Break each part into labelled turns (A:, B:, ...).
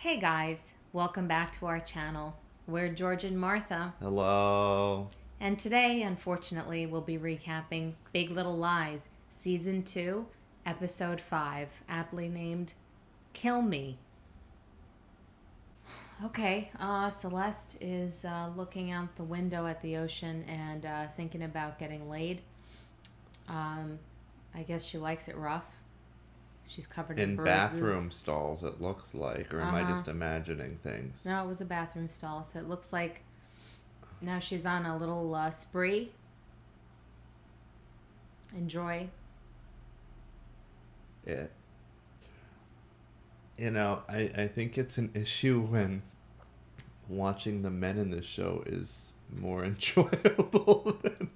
A: Hey guys, welcome back to our channel. We're George and Martha,
B: Hello.
A: and today, unfortunately, we'll be recapping Big Little Lies, Season 2, Episode 5, aptly named Kill Me. Okay, Celeste is looking out the window at the ocean and thinking about getting laid. Um, I guess she likes it rough. She's covered in
B: In
A: bruises.
B: bathroom stalls, it looks like, or am I
A: Uh-huh.
B: just imagining things?
A: No, it was a bathroom stall, so it looks like now she's on a little spree. Enjoy.
B: It. I think it's an issue when watching the men in this show is more enjoyable than.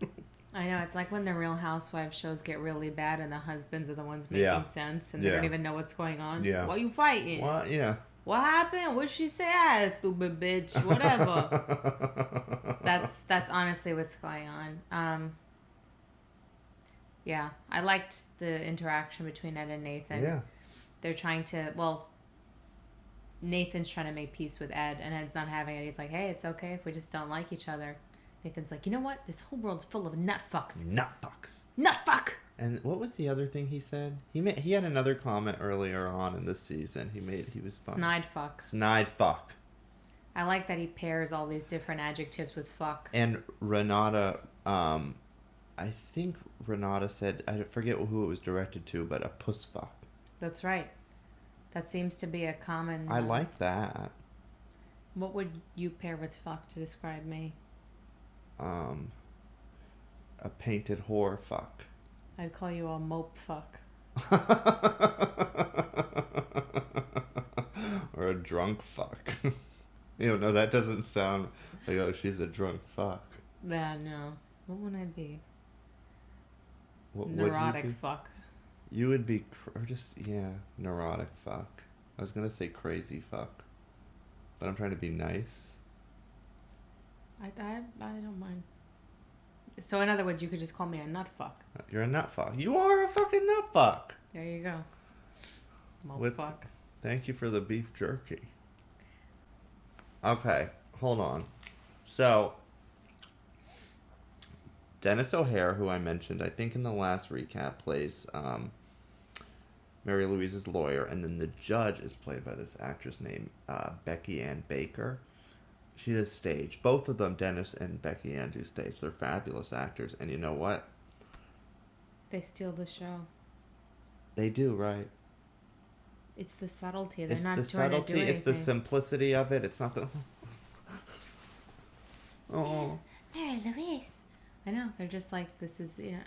A: I know, it's like when the Real Housewives shows get really bad and the husbands are the ones making
B: Yeah.
A: sense and they don't
B: Yeah.
A: even know what's going on.
B: Yeah.
A: Why you fighting?
B: What? Yeah.
A: What happened? What'd she say? Ah, stupid bitch. Whatever. That's honestly what's going on. Yeah, I liked the interaction between Ed and Nathan.
B: Yeah.
A: They're trying to, well, Nathan's trying to make peace with Ed, and Ed's not having it. He's like, hey, it's okay if we just don't like each other. Nathan's like, you know what? This whole world's full of nut fucks.
B: Nutbucks.
A: Nut fuck!
B: And what was the other thing he said? He had another comment earlier on in this season. He was fun.
A: Snide fucks.
B: Snide fuck.
A: I like that he pairs all these different adjectives with fuck.
B: And Renata, I think Renata said, I forget who it was directed to, but a puss fuck.
A: That's right. That seems to be a common...
B: I like that.
A: What would you pair with fuck to describe me?
B: A painted whore fuck.
A: I'd call you a mope fuck.
B: Or a drunk fuck. No, that doesn't sound like, oh, she's a drunk fuck.
A: Yeah, no. What would I be?
B: What would
A: Neurotic
B: you be?
A: fuck.
B: You would be, or just, yeah, neurotic fuck. I was going to say crazy fuck. But I'm trying to be nice.
A: I don't mind. So in other words, you could just call me a nut fuck.
B: You're a nut fuck. You are a fucking nut fuck.
A: There you go. Mope
B: With-
A: fuck.
B: Thank you for the beef jerky. Okay, hold on. So, Dennis O'Hare, who I mentioned, I think in the last recap, plays Mary Louise's lawyer, and then the judge is played by this actress named Becky Ann Baker. She does stage. Both of them, Dennis and Becky Ann, do stage. They're fabulous actors, and you know what?
A: They steal the show.
B: They do, right?
A: It's the subtlety. They're
B: It's
A: not
B: the
A: trying
B: subtlety,
A: to do anything.
B: it's the simplicity of it. It's not the... Oh.
A: Mary Louise. I know. They're just like, this is, yeah.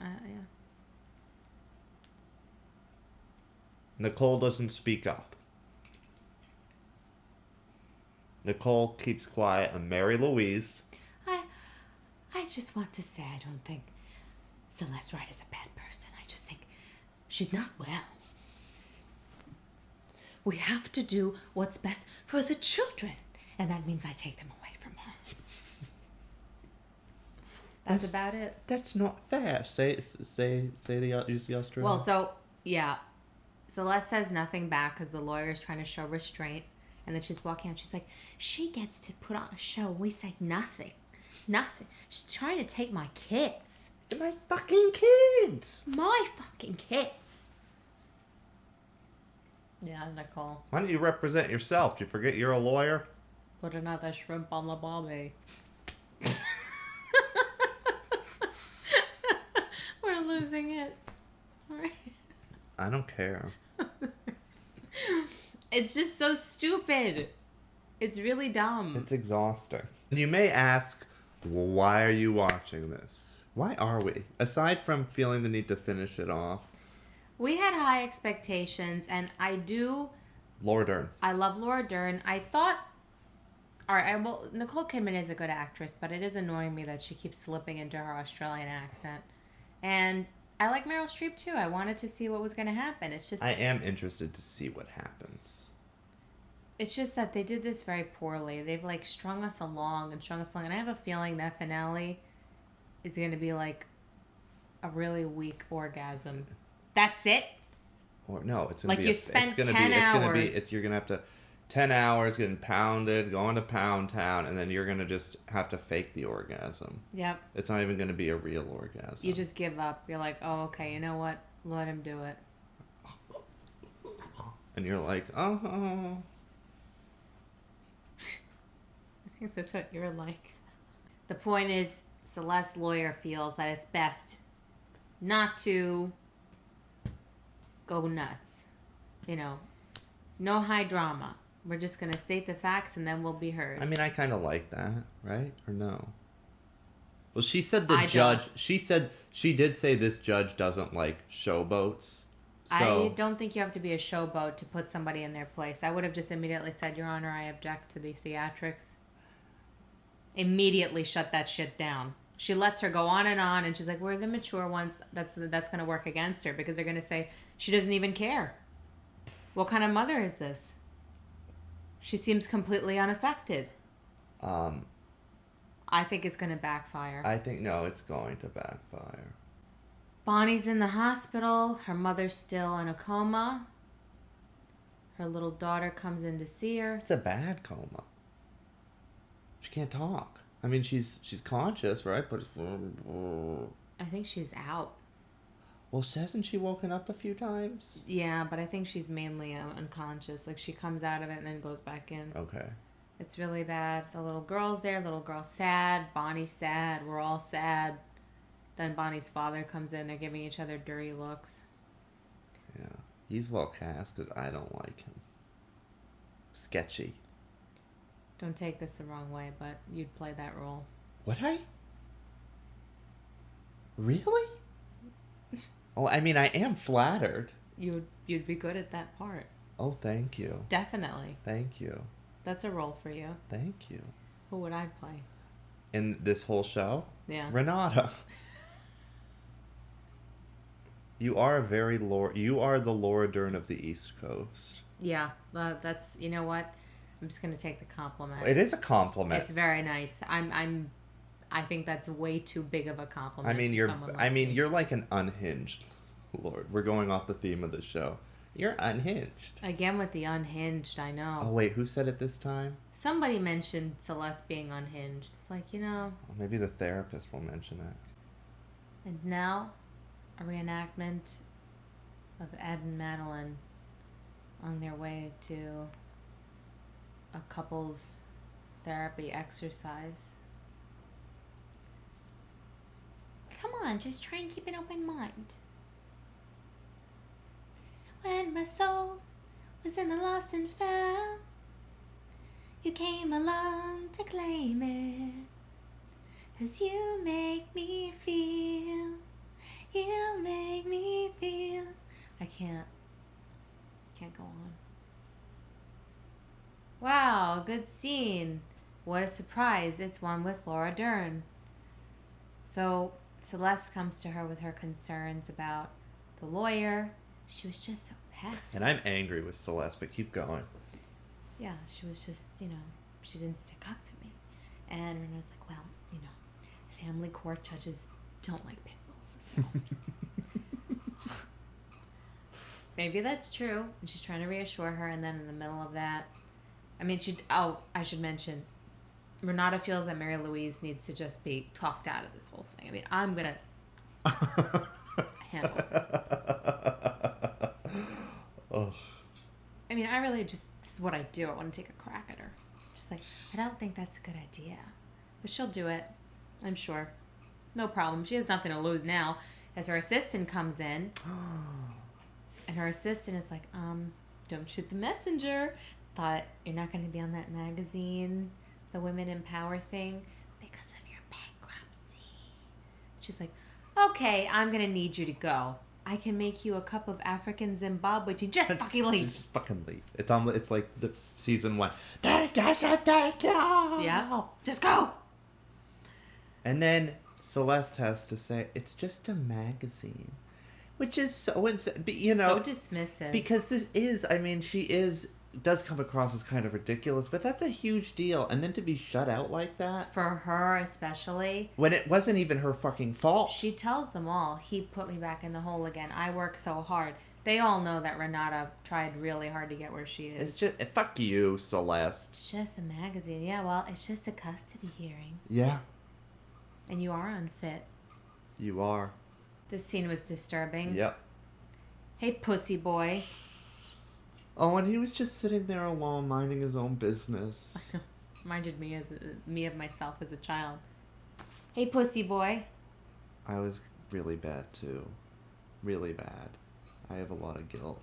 B: Nicole doesn't speak up. Nicole keeps quiet, and Mary Louise...
A: I just want to say I don't think Celeste Wright is a bad person. I just think she's not well. We have to do what's best for the children, and that means I take them away from her. That's about it.
B: That's not fair. Use the Australian.
A: Well, so, yeah. Celeste says nothing back because the lawyer is trying to show restraint. And then she's walking out. She's like, she gets to put on a show. We say nothing. Nothing. She's trying to take my kids.
B: My fucking kids!
A: My fucking kids. Yeah, Nicole.
B: Why don't you represent yourself? Do you forget you're a lawyer?
A: Put another shrimp on the barbie. We're losing it. Sorry.
B: I don't care.
A: It's just so stupid. It's really dumb.
B: It's exhausting. You may ask, why are you watching this? Why are we? Aside from feeling the need to finish it off.
A: We had high expectations, and I
B: Laura Dern.
A: love Laura Dern. I thought, all right, well, Nicole Kidman is a good actress, but it is annoying me that she keeps slipping into her Australian accent. And I like Meryl Streep too. I wanted to see what was going to happen. It's just
B: I am interested to see what happens.
A: It's just that they did this very poorly. They've like strung us along, and I have a feeling that finale is going to be like a really weak orgasm. That's it.
B: Or no, it's gonna
A: Like
B: be
A: you spent 10
B: It's gonna be.
A: hours.
B: You're gonna have to 10 hours getting pounded, going to Pound Town, and then you're going to just have to fake the orgasm.
A: Yep.
B: It's not even going to be a real orgasm.
A: You just give up. You're like, oh, okay, you know what? Let him do it.
B: And you're like, oh.
A: I think that's what you're like. The point is, Celeste's lawyer feels that it's best not to go nuts. You know, no high drama. We're just going to state the facts and then we'll be heard.
B: I mean, I kind of like that, right? Or no? Well, she said she did say this judge doesn't like showboats. So.
A: I don't think you have to be a showboat to put somebody in their place. I would have just immediately said, Your Honor, I object to the theatrics. Immediately shut that shit down. She lets her go on, and she's like, we're the mature ones. That's going to work against her because they're going to say she doesn't even care. What kind of mother is this? She seems completely unaffected. I think it's going to backfire.
B: I think, no, it's going to backfire.
A: Bonnie's in the hospital. Her mother's still in a coma. Her little daughter comes in to see her.
B: It's a bad coma. She can't talk. I mean, she's conscious, right? But it's...
A: I think she's out.
B: Well, hasn't she woken up a few times?
A: Yeah, but I think she's mainly unconscious. Like, she comes out of it and then goes back in.
B: Okay.
A: It's really bad. The little girl's there. Little girl's sad. Bonnie's sad. We're all sad. Then Bonnie's father comes in. They're giving each other dirty looks.
B: Yeah. He's well cast because I don't like him. Sketchy.
A: Don't take this the wrong way, but you'd play that role.
B: Would I? Really? Oh, I mean, I am flattered.
A: You'd be good at that part.
B: Oh, thank you.
A: Definitely.
B: Thank you.
A: That's a role for you.
B: Thank you.
A: Who would I play?
B: In this whole show?
A: Yeah.
B: Renata. You are you are the Laura Dern of the East Coast.
A: Yeah, that's, you know what? I'm just gonna take the compliment.
B: It is a compliment.
A: It's very nice. I think that's way too big of a compliment.
B: I mean,
A: me.
B: you're like an unhinged Lord. We're going off the theme of the show. You're unhinged.
A: Again with the unhinged, I know.
B: Oh wait, who said it this time?
A: Somebody mentioned Celeste being unhinged. It's like, you know.
B: Well, maybe the therapist will mention it.
A: And now, a reenactment of Ed and Madeline on their way to a couple's therapy exercise. Come on, just try and keep an open mind. When my soul was in the lost and found, you came along to claim it. 'Cause you make me feel, you make me feel. I can't go on. Wow, good scene. What a surprise. It's one with Laura Dern. So Celeste comes to her with her concerns about the lawyer. She was just so passive.
B: And I'm angry with Celeste, but keep going.
A: Yeah, she was just, she didn't stick up for me. And Rena's like, well, family court judges don't like pit bulls. So. Maybe that's true. And she's trying to reassure her. And then in the middle of that, I should mention, Renata feels that Mary Louise needs to just be talked out of this whole thing. I mean, I'm going to handle it.
B: Oh.
A: I mean, I really this is what I do. I want to take a crack at her. Just like, I don't think that's a good idea. But she'll do it, I'm sure. No problem. She has nothing to lose now. As her assistant comes in, and her assistant is like, don't shoot the messenger. But you're not going to be on that magazine, the Women in Power thing, because of your bankruptcy. She's like, okay, I'm going to need you to go. I can make you a cup of African Zimbabwe tea. Just fucking leave.
B: Just fucking leave. It's like the season 1. Thank you.
A: Yeah. Just go.
B: And then Celeste has to say, it's just a magazine. Which is so
A: so dismissive.
B: Because she does come across as kind of ridiculous, but that's a huge deal. And then to be shut out like that.
A: For her especially.
B: When it wasn't even her fucking fault.
A: She tells them all, he put me back in the hole again. I work so hard. They all know that Renata tried really hard to get where she is.
B: It's just fuck you, Celeste.
A: It's just a magazine. Yeah, well, it's just a custody hearing.
B: Yeah,
A: And you are unfit.
B: you are.
A: This scene was disturbing.
B: Yep.
A: Hey, pussy boy.
B: Oh, and he was just sitting there alone, minding his own business.
A: Reminded me of myself as a child. Hey, pussy boy.
B: I was really bad too. Really bad. I have a lot of guilt.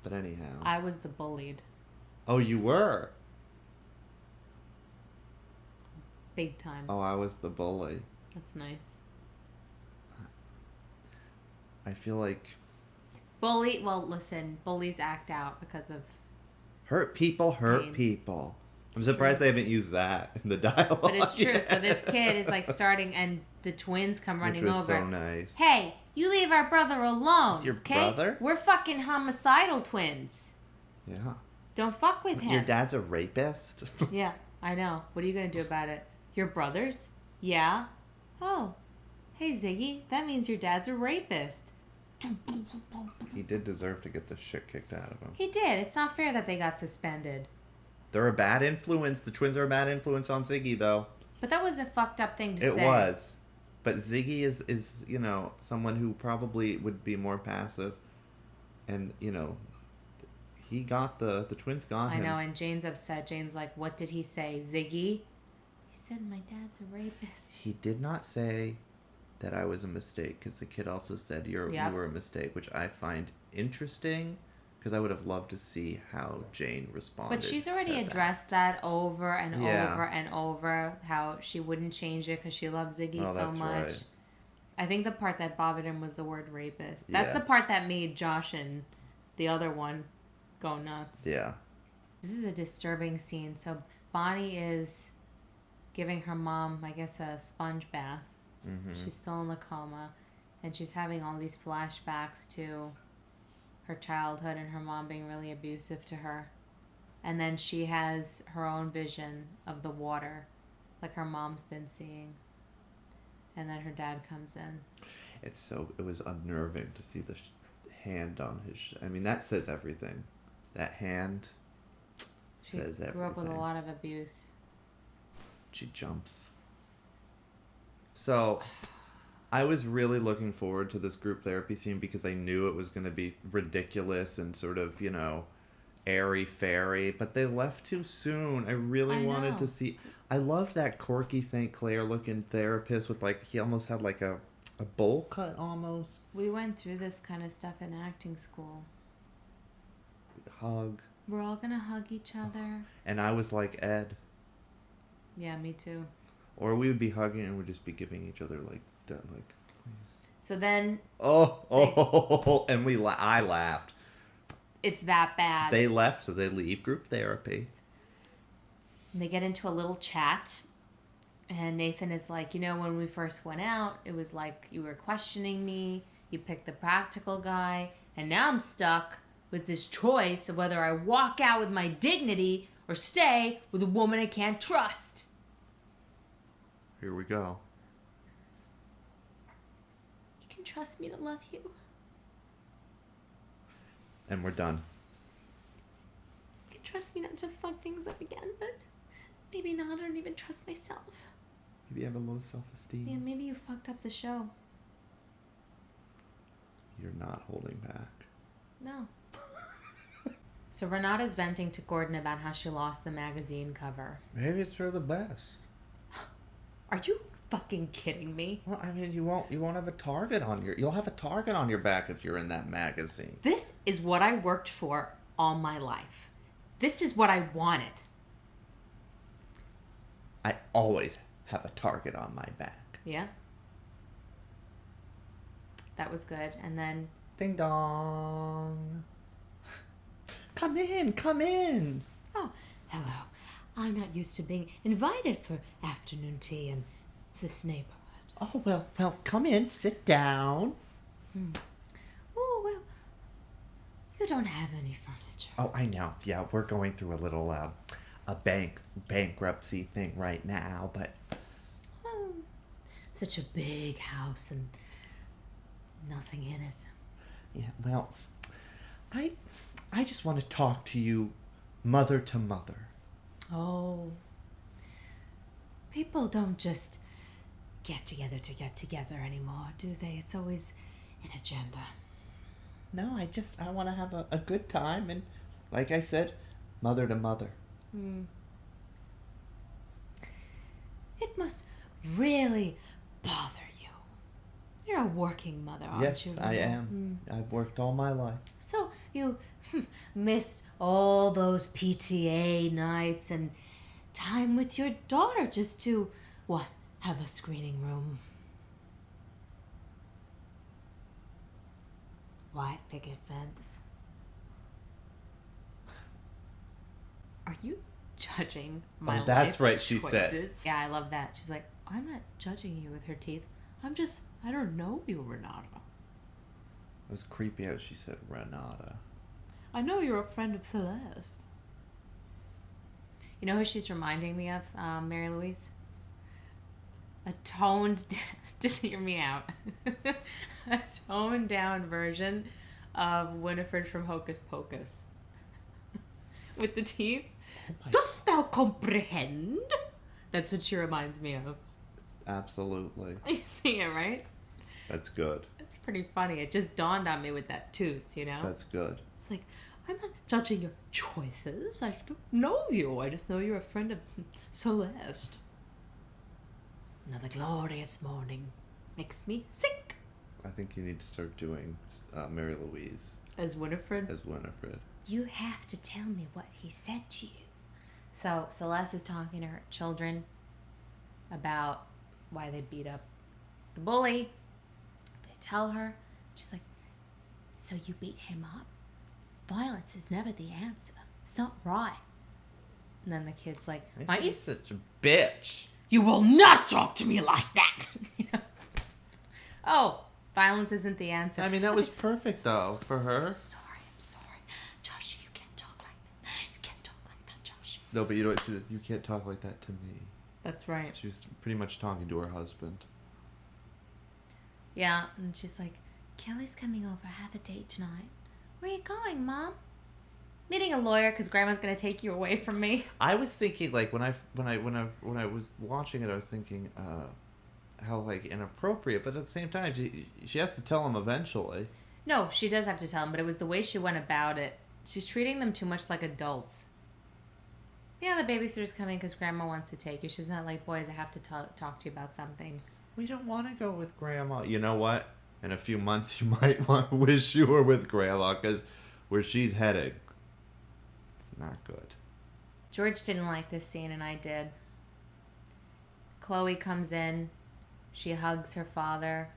B: But anyhow.
A: I was the bullied.
B: Oh, you were?
A: Big time.
B: Oh, I was the bully.
A: That's nice.
B: I feel like...
A: Well, listen. Bullies act out because of...
B: Hurt people
A: pain.
B: People. I'm
A: It's
B: surprised
A: true.
B: they haven't used that in the dialogue.
A: But it's true.
B: yet.
A: So this kid is like starting, and the twins come running
B: Which was
A: over.
B: so nice.
A: Hey, you leave our brother alone.
B: It's your
A: okay?
B: brother?
A: We're fucking homicidal twins.
B: Yeah.
A: Don't fuck with him.
B: Your dad's a rapist?
A: Yeah, I know. What are you gonna do about it? Your brothers? Yeah. Oh, hey Ziggy. That means your dad's a rapist.
B: He did deserve to get the shit kicked out of him.
A: He did. It's not fair that they got suspended.
B: They're a bad influence. The twins are a bad influence on Ziggy, though.
A: But that was a fucked up thing to say.
B: It was. But Ziggy is, you know, someone who probably would be more passive. And, you know, he got the twins got him.
A: I know, and Jane's upset. Jane's like, what did he say? Ziggy? He said my dad's a rapist.
B: He did not say that I was a mistake, because the kid also said you were a mistake, which I find interesting, because I would have loved to see how Jane responded.
A: But she's already
B: to
A: addressed that over and
B: Yeah.
A: over and over, how she wouldn't change it because she loves Ziggy
B: Oh,
A: so
B: that's
A: much.
B: right.
A: I think the part that bothered him was the word rapist. That's
B: Yeah.
A: the part that made Josh and the other one go nuts.
B: Yeah.
A: This is a disturbing scene. So Bonnie is giving her mom, I guess, a sponge bath.
B: Mm-hmm.
A: She's still in the coma, and she's having all these flashbacks to her childhood and her mom being really abusive to her. And then she has her own vision of the water, like her mom's been seeing. And then her dad comes in.
B: It was unnerving to see the hand on his... I mean, that says everything. That hand
A: She
B: says everything.
A: grew up with a lot of abuse.
B: She jumps. So, I was really looking forward to this group therapy scene because I knew it was going to be ridiculous and sort of, you know, airy-fairy, but they left too soon. I really wanted
A: know.
B: to see... I loved that Corky St. Clair-looking therapist with, like, he almost had, like, a bowl cut, almost.
A: We went through this kind of stuff in acting school.
B: Hug.
A: We're all gonna hug each other.
B: And I was like Ed.
A: Yeah, me too.
B: Or we would be hugging and we'd just be giving each other, like,
A: So then
B: and I laughed.
A: it's that bad.
B: They left, so they leave group therapy.
A: They get into a little chat, and Nathan is like, you know, when we first went out, it was like you were questioning me, you picked the practical guy, and now I'm stuck with this choice of whether I walk out with my dignity or stay with a woman I can't trust.
B: Here we go.
A: You can trust me to love you.
B: And we're done.
A: You can trust me not to fuck things up again, but maybe not. I don't even trust myself.
B: Maybe you have a low self-esteem.
A: Yeah, maybe you fucked up the show.
B: You're not holding back.
A: No. So Renata's venting to Gordon about how she lost the magazine cover.
B: Maybe it's for the best.
A: Are you fucking kidding me?
B: Well, I mean, you won't have a target on you'll have a target on your back if you're in that magazine.
A: This is what I worked for all my life. This is what I wanted.
B: I always have a target on my back.
A: Yeah. That was good. And then
B: Ding dong. Come in, come in.
A: oh, hello. I'm not used to being invited for afternoon tea in this neighborhood.
B: Oh, well, come in, sit down.
A: Oh, well, you don't have any furniture.
B: Oh, I know. Yeah, we're going through a little a bankruptcy thing right now, but
A: Oh, such a big house and nothing in it.
B: yeah, well, I just want to talk to you mother to mother.
A: Oh. People don't just get together anymore, do they? It's always an agenda.
B: No, I want to have a good time, and like I said, mother to mother.
A: It must really bother you. You're a working mother, aren't you?
B: Yes, I am. I've worked all my life.
A: So you missed all those PTA nights and time with your daughter just to, what, have a screening room? White picket fence. Are you judging my life
B: That's right, she
A: choices?
B: said.
A: Yeah, I love that. She's like, I'm not judging you with her teeth. I don't know you, Renata.
B: It was creepy how she said Renata.
A: I know you're a friend of Celeste. You know who she's reminding me of, Mary Louise? A toned, just hear me out, a toned down version of Winifred from Hocus Pocus. With the teeth.
B: Oh
A: Dost thou comprehend? That's what she reminds me of.
B: Absolutely.
A: You see it, right?
B: That's good.
A: It's pretty funny. It just dawned on me with that tooth, you know?
B: That's good.
A: It's like, I'm not judging your choices. I don't know you. I just know you're a friend of Celeste. Another glorious morning makes me sick.
B: I think you need to start doing Mary Louise
A: As Winifred?
B: as Winifred.
A: You have to tell me what he said to you. So Celeste is talking to her children about why they beat up the bully. They tell her. She's like, so you beat him up? Violence is never the answer. It's not right. And then the kid's like, aren't you
B: such a bitch?
A: You will not talk to me like that. You know? Oh, violence isn't the answer.
B: I mean, that was perfect, though, for her.
A: I'm sorry. Joshie, you can't talk like that. You can't talk like that, Joshie.
B: No, but you know what she said? You can't talk like that to me.
A: That's right.
B: She was pretty much talking to her husband.
A: Yeah, and she's like, Kelly's coming over. Have a date tonight. Where are you going, Mom? Meeting a lawyer because Grandma's gonna take you away from me.
B: I was thinking, like, when I was watching it, I was thinking how, like, inappropriate, but at the same time, she has to tell him eventually.
A: No, she does have to tell him, but it was the way she went about it. She's treating them too much like adults. Yeah, the babysitter's coming because Grandma wants to take you. She's not like, boys, I have to talk to you about something.
B: We don't want to go with Grandma. You know what? In a few months, you might want to wish you were with Grandma, because where she's headed, it's not good.
A: George didn't like this scene, and I did. Chloe comes in. She hugs her father.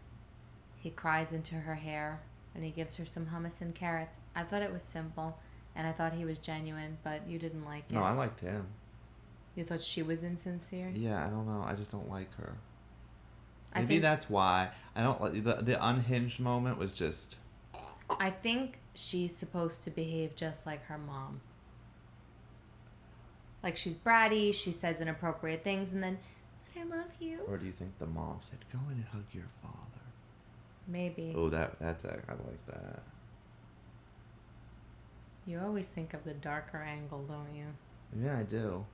A: He cries into her hair, and he gives her some hummus and carrots. I thought it was simple, and I thought he was genuine, but you didn't like it.
B: No, I liked him.
A: You thought she was insincere?
B: Yeah, I don't know. I just don't like her.
A: I
B: Maybe
A: think,
B: that's why. I don't like the unhinged moment was just...
A: I think she's supposed to behave just like her mom. Like, she's bratty, she says inappropriate things, and then, but I love you.
B: Or do you think the mom said, go in and hug your father?
A: Maybe.
B: Oh, I like that.
A: You always think of the darker angle, don't you?
B: Yeah, I do.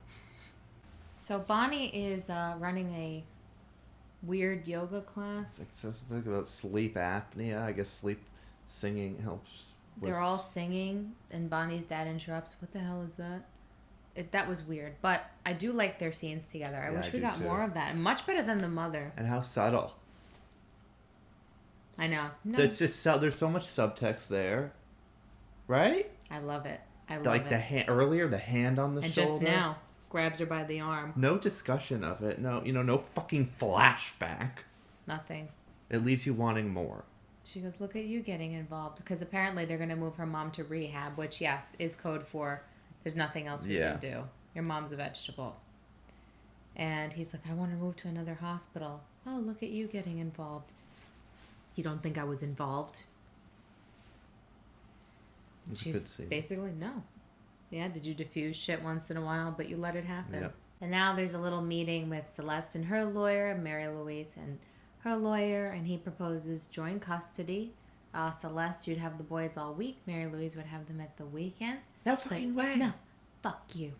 A: So Bonnie is running a weird yoga class.
B: It's like about sleep apnea. I guess sleep singing helps.
A: They're all singing, and Bonnie's dad interrupts. What the hell is that? That was weird, but I do like their scenes together. I wish we got more of that, and much better than the mother.
B: And how subtle.
A: I know. No.
B: It's just there's so much subtext there, right?
A: I love it. I love
B: like
A: it.
B: the hand earlier, the hand on the
A: and
B: shoulder.
A: just now grabs her by the arm.
B: No discussion of it. No, no fucking flashback.
A: Nothing.
B: It leaves you wanting more.
A: She goes, look at you getting involved, because apparently they're going to move her mom to rehab, which, yes, is code for there's nothing else we can do. Your mom's a vegetable. And he's like, I want to move to another hospital. Oh, look at you getting involved. You don't think I was involved? She's basically, no. Yeah, did you diffuse shit once in a while, but you let it happen.
B: Yep.
A: And now there's a little meeting with Celeste and her lawyer, Mary Louise, and her lawyer, and he proposes joint custody Celeste, you'd have the boys all week. Mary Louise would have them at the weekends.
B: No
A: She's
B: fucking way.
A: No, fuck you.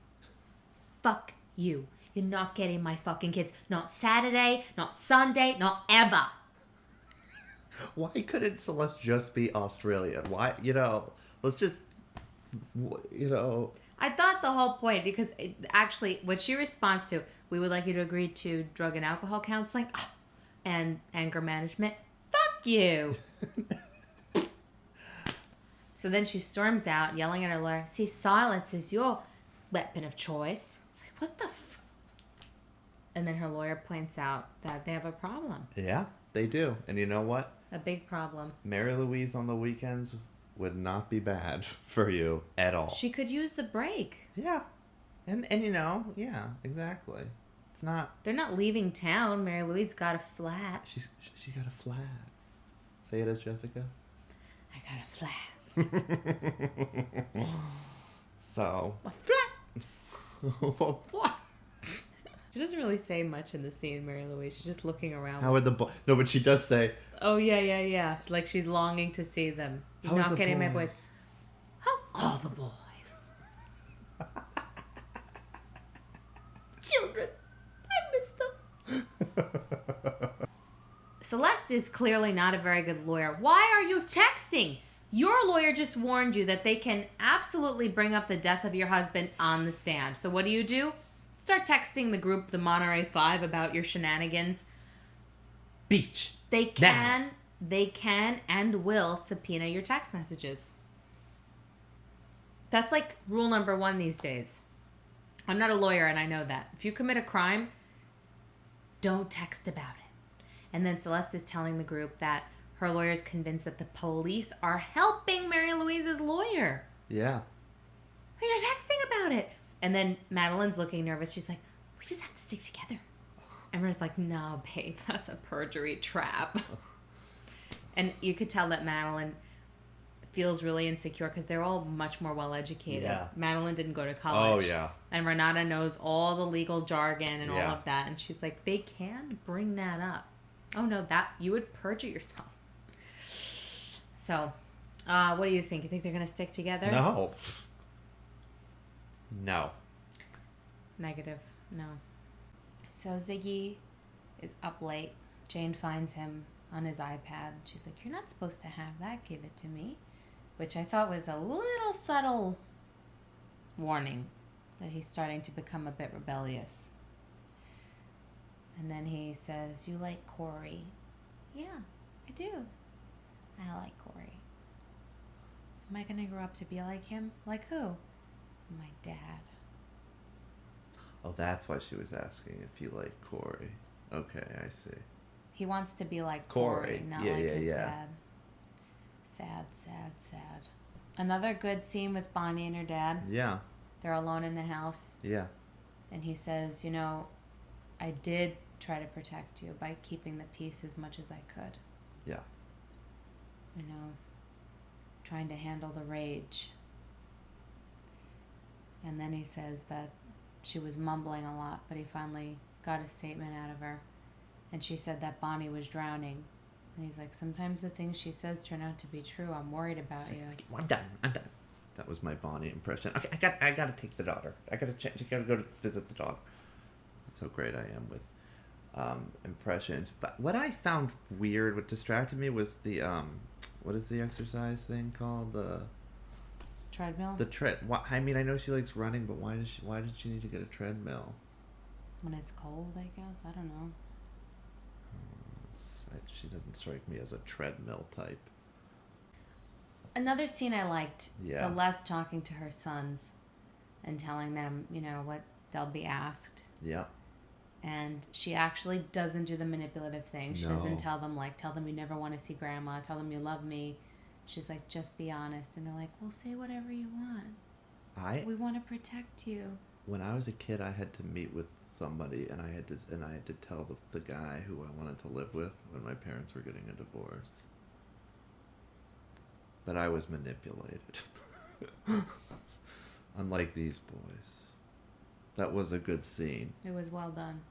A: Fuck you. You're not getting my fucking kids. Not Saturday, not Sunday, not ever.
B: Why couldn't Celeste just be Australian? Why, let's just,
A: I thought the whole point, because actually, what she responds to, we would like you to agree to drug and alcohol counseling and anger management. Fuck you. So then she storms out, yelling at her lawyer, see, silence is your weapon of choice. It's like, what the And then her lawyer points out that they have a problem.
B: Yeah, they do. And you know what?
A: A big problem.
B: Mary Louise on the weekends would not be bad for you at all.
A: She could use the break.
B: Yeah. And yeah, exactly. It's not...
A: They're not leaving town. Mary Louise got a flat.
B: She got a flat. Say it as Jessica.
A: I got a flat.
B: So...
A: A flat.
B: What?
A: She doesn't really say much in the scene, Mary Louise. She's just looking around.
B: How are the No, but she does say...
A: Oh, yeah. Like she's longing to see them. You're not getting my boys. How are the boys? Children. I miss them. Celeste is clearly not a very good lawyer. Why are you texting? Your lawyer just warned you that they can absolutely bring up the death of your husband on the stand. So what do? Start texting the group, the Monterey Five, about your shenanigans.
B: Beach.
A: They can and will subpoena your text messages. That's like rule number 1 these days. I'm not a lawyer and I know that. If you commit a crime, don't text about it. And then Celeste is telling the group that her lawyer is convinced that the police are helping Mary Louise's lawyer.
B: Yeah.
A: You're texting about it. And then Madeline's looking nervous. She's like, we just have to stick together. And Everyone's like, no, babe, that's a perjury trap. And you could tell that Madeline feels really insecure because they're all much more well-educated.
B: Yeah.
A: Madeline didn't go to college.
B: Oh, yeah.
A: And Renata knows all the legal jargon and all
B: Yeah.
A: of that. And she's like, they can bring that up. Oh, no, that you would perjure yourself. So, what do you think? You think they're going to stick together?
B: No. No.
A: Negative. No. So Ziggy is up late. Jane finds him on his iPad. She's like, you're not supposed to have that. Give it to me. Which I thought was a little subtle warning that he's starting to become a bit rebellious. And then he says, you like Corey? Yeah, I do. I like Corey. Am I going to grow up to be like him? Like who? My dad.
B: Oh, that's why she was asking if you like Corey. Okay, I see.
A: He wants to be like Corey, not like his dad. Sad, sad, sad. Another good scene with Bonnie and her dad.
B: Yeah.
A: They're alone in the house.
B: Yeah.
A: And he says, you know, I did try to protect you by keeping the peace as much as I could.
B: Yeah.
A: You know, trying to handle the rage. And then he says that she was mumbling a lot, but he finally got a statement out of her. And she said that Bonnie was drowning. And he's like, sometimes the things she says turn out to be true. I'm worried about you.
B: I'm done. That was my Bonnie impression. Okay, I gotta take the daughter. I gotta go to visit the dog. That's how great I am with impressions. But what I found weird, what distracted me, was the what is the exercise thing called? The
A: Treadmill?
B: I mean, I know she likes running, but why did she need to get a treadmill?
A: When it's cold, I guess. I don't know.
B: She doesn't strike me as a treadmill type.
A: Another scene I liked,
B: Yeah.
A: Celeste talking to her sons and telling them, you know, what they'll be asked.
B: Yeah.
A: And she actually doesn't do the manipulative thing. She
B: No.
A: doesn't tell them you never want to see grandma. Tell them you love me. She's like, just be honest. And they're like, well, say whatever you want. We want to protect you.
B: When I was a kid, I had to meet with somebody, and I had to tell the guy who I wanted to live with when my parents were getting a divorce. But I was manipulated. Unlike these boys. That was a good scene.
A: It was well done.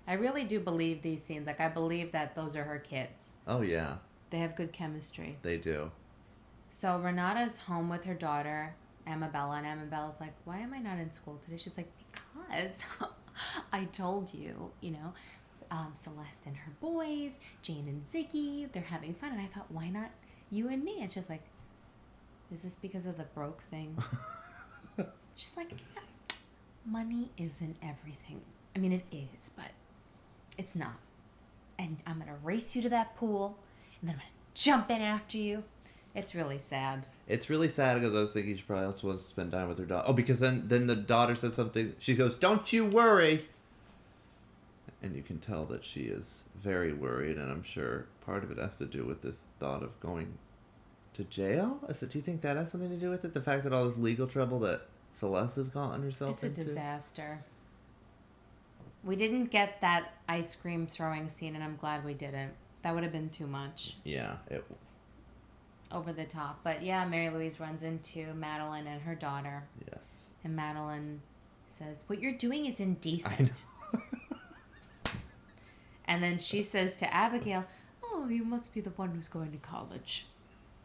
A: I really do believe these scenes. Like, I believe that those are her kids.
B: Oh, yeah.
A: They have good chemistry.
B: They do.
A: So Renata's home with her daughter, Amabella, and Amabella's like, why am I not in school today? She's like, because I told you, Celeste and her boys, Jane and Ziggy, they're having fun. And I thought, why not you and me? And she's like, is this because of the broke thing? She's like, yeah, money isn't everything. I mean, it is, but it's not. And I'm going to race you to that pool, and then I'm going to jump in after you. It's really sad.
B: It's really sad because I was thinking she probably also wants to spend time with her daughter. Oh, because then the daughter says something. She goes, "Don't you worry." And you can tell that she is very worried, and I'm sure part of it has to do with this thought of going to jail. Do you think that has something to do with it? The fact that all this legal trouble that Celeste has gotten herself into?
A: It's a disaster. We didn't get that ice cream throwing scene, and I'm glad we didn't. That would have been too much.
B: Yeah,
A: over the top. But yeah, Mary Louise runs into Madeline and her daughter.
B: Yes.
A: And Madeline says, what you're doing is indecent. And then she says to Abigail, oh, you must be the one who's going to college.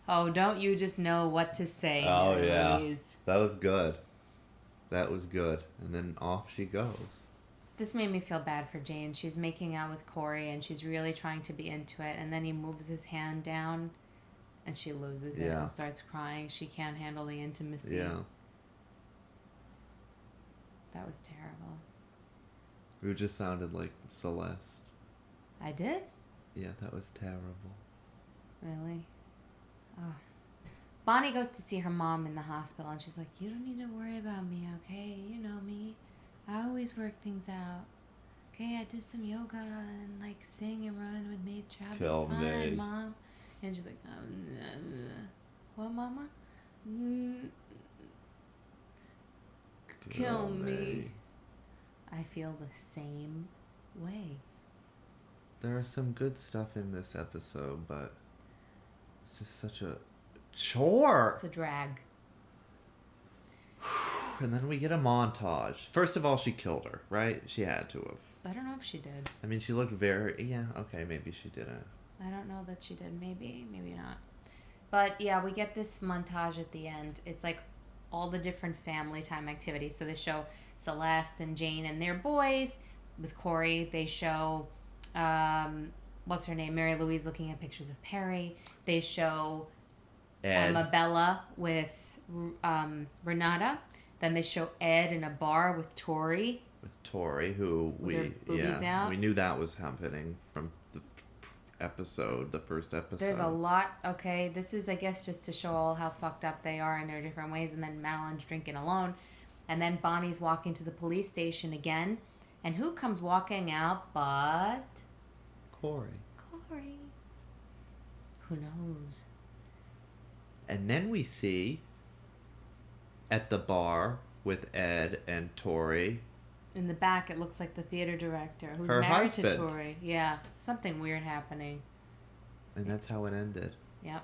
A: Oh, don't you just know what to say, Mary Louise?
B: That was good. That was good. And then off she goes.
A: This made me feel bad for Jane. She's making out with Corey, and she's really trying to be into it. And then he moves his hand down, and she loses it and starts crying. She can't handle the intimacy.
B: Yeah.
A: That was terrible.
B: You just sounded like Celeste.
A: I did?
B: Yeah, that was terrible.
A: Really? Oh. Bonnie goes to see her mom in the hospital, and she's like, you don't need to worry about me, okay? You know me. I always work things out. Okay, I do some yoga and, like, sing and run with nature. I'll be fine, Mom. And she's like, what, Mama? Kill me. I feel the same way.
B: There is some good stuff in this episode, but it's just such a chore.
A: It's a drag.
B: And then we get a montage. First of all, she killed her, right? She had to have.
A: I don't know if she did.
B: I mean, she looked very... Yeah, okay, maybe she didn't.
A: I don't know that she did. Maybe not. But yeah, we get this montage at the end. It's like all the different family time activities. So they show Celeste and Jane and their boys. With Corey, they show... what's her name? Mary Louise looking at pictures of Perry. They show Amabella with Renata. Then they show Ed in a bar with Tori.
B: With Tori, who we knew that was happening from the episode, the first episode.
A: There's a lot. Okay, this is, I guess, just to show all how fucked up they are in their different ways. And then Madeline's drinking alone, and then Bonnie's walking to the police station again. And who comes walking out but
B: Corey.
A: Who knows?
B: And then we see at the bar with Ed and Tori.
A: In the back, it looks like the theater director who's
B: her
A: married
B: husband.
A: to Tori. Yeah, something weird happening.
B: And that's how it ended.
A: Yep.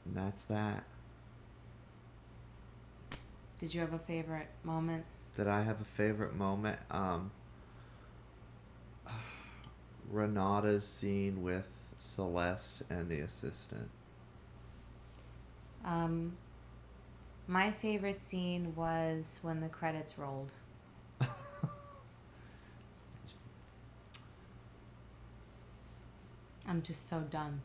B: And that's that.
A: Did you have a favorite moment?
B: Did I have a favorite moment? Renata's scene with Celeste and the assistant.
A: My favorite scene was when the credits rolled. I'm just so done.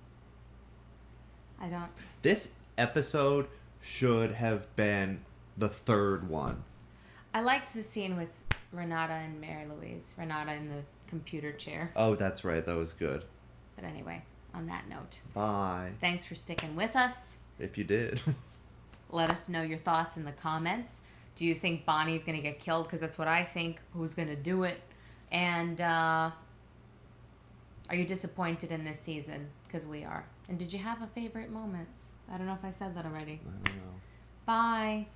A: I don't...
B: This episode should have been the third one.
A: I liked the scene with Renata and Mary Louise. Renata in the computer chair.
B: Oh, that's right. That was good.
A: But anyway, on that note.
B: Bye.
A: Thanks for sticking with us.
B: If you did.
A: Let us know your thoughts in the comments. Do you think Bonnie's going to get killed? Because that's what I think. Who's going to do it? And are you disappointed in this season? Because we are. And did you have a favorite moment? I don't know if I said that already.
B: I don't know.
A: Bye.